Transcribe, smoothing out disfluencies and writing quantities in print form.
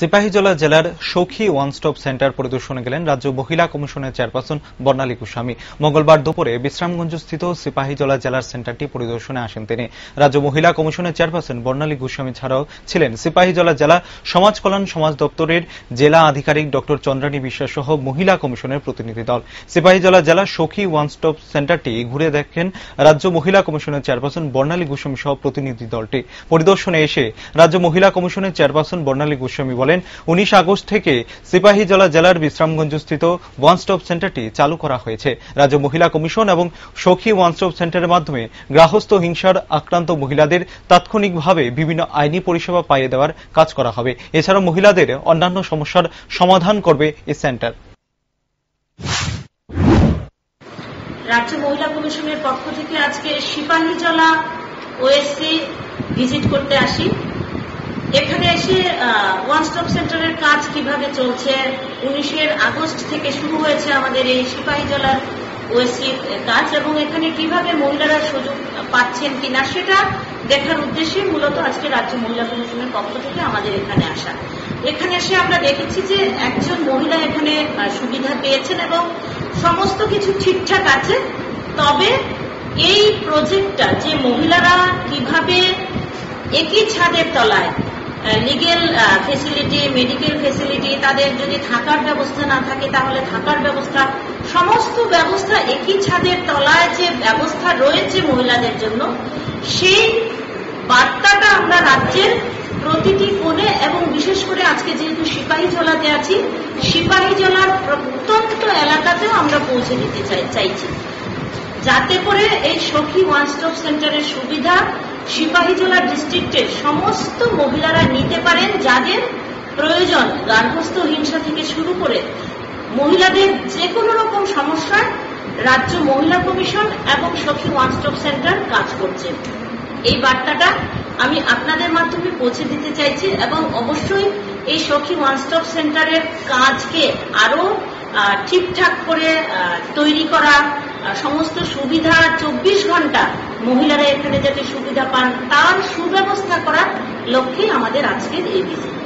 সিপাহীজলা জেলার সখী one stop centre পরিদর্শনে গেলেন রাজ্য মহিলা কমিশনের চেয়ারপারসন বর্ণালী গোস্বামী। মঙ্গলবার দুপুরে বিশ্রামগঞ্জস্থিত সিপাহীজলা জেলার সেন্টারটি পরিদর্শনে আসেন তিনি। রাজ্য মহিলা কমিশনের চেয়ারপারসন বর্ণালী গোস্বামী ছাড়াও ছিলেন সিপাহীজলা জেলা সমাজ কল্যাণ সমাজ দপ্তরের জেলা আধিকারিক ডক্টর চন্দ্রানী বিশ্বাস সহ মহিলা কমিশনের প্রতিনিধি দল। সিপাহীজলা জেলা সখী ওয়ান স্টপ সেন্টারটি ঘুরে দেখেন রাজ্য মহিলা কমিশনের চেয়ারপারসন বর্ণালী গোস্বামী সহ প্রতিনিধি দলটি। পরিদর্শনে এসে রাজ্য মহিলা কমিশনের চেয়ারপারসন বর্ণালী গোস্বামী বলেন, 19 আগস্ট থেকে সিপাহীজলা জেলার বিশ্রামগঞ্জস্থিত ওয়ান স্টপ সেন্টারটি চালু করা হয়েছে। রাজ্য মহিলা কমিশন এবং সখী ওয়ান স্টপ সেন্টারের মাধ্যমে গৃহস্থ হিংসার আক্রান্ত মহিলাদের তাৎক্ষণিকভাবে বিভিন্ন আইনি পরিষেবা পাইয়ে দেওয়ার কাজ করা হবে। এছাড়াও মহিলাদের অন্যান্য সমস্যার সমাধান করবে এই সেন্টার। রাজ্য মহিলা কমিশনের পক্ষ থেকে আজকে সিপাহীজলা ওএসসি ভিজিট করতে আসি। এখানে এসে ওয়ান স্টপ সেন্টারের কাজ কিভাবে চলছে, 19 আগস্ট থেকে শুরু হয়েছে আমাদের এই সিপাহীজলার ওএসসি কাজ, এবং এখানে কিভাবে মহিলারা সুযোগ পাচ্ছেন কিনা সেটা দেখার উদ্দেশ্যে মূলত আজকে রাজ্য মহিলা কমিশনের পক্ষ থেকে আমাদের এখানে আসা। এখানে এসে আমরা দেখেছি যে একজন মহিলা এখানে সুবিধা পেয়েছেন এবং সমস্ত কিছু ঠিকঠাক আছে। তবে এই প্রজেক্টটা যে মহিলারা কিভাবে একই ছাদের তলায় লিগেল ফেসিলিটি, মেডিকেল ফেসিলিটি, তাদের যদি থাকার ব্যবস্থা না থাকে তাহলে থাকার ব্যবস্থা, সমস্ত ব্যবস্থা একই ছাদের তলায় যে ব্যবস্থা রয়েছে মহিলাদের জন্য, সেই বার্তাটা আমরা রাজ্যের প্রতিটি কোণে এবং বিশেষ করে আজকে যেহেতু সিপাহীজলাতে আছি, সিপাহীজলার প্রত্যন্ত এলাকাতেও আমরা পৌঁছে দিতে চাইছি, যাতে করে এই সখী ওয়ান স্টপ সেন্টারের সুবিধা সিপাহীজলা ডিস্ট্রিক্টের সমস্ত মহিলারা নিতে পারেন, যাদের প্রয়োজন গার্হস্থ্য হিংসা থেকে শুরু করে মহিলাদের যে কোনো রকম সমস্যার রাজ্য মহিলা কমিশন এবং সখী ওয়ান স্টপ সেন্টার কাজ করছে। এই বার্তাটা আমি আপনাদের মাধ্যমে পৌঁছে দিতে চাইছি এবং অবশ্যই এই সখী ওয়ান স্টপ সেন্টারের কাজকে আরো ঠিকঠাক করে তৈরি করা, সমস্ত সুবিধা 24 ঘন্টা মহিলারা এখানে যাতে সুবিধা পান তার সুব্যবস্থা করার লক্ষ্যে আমাদের আজকের এই ভিজিট।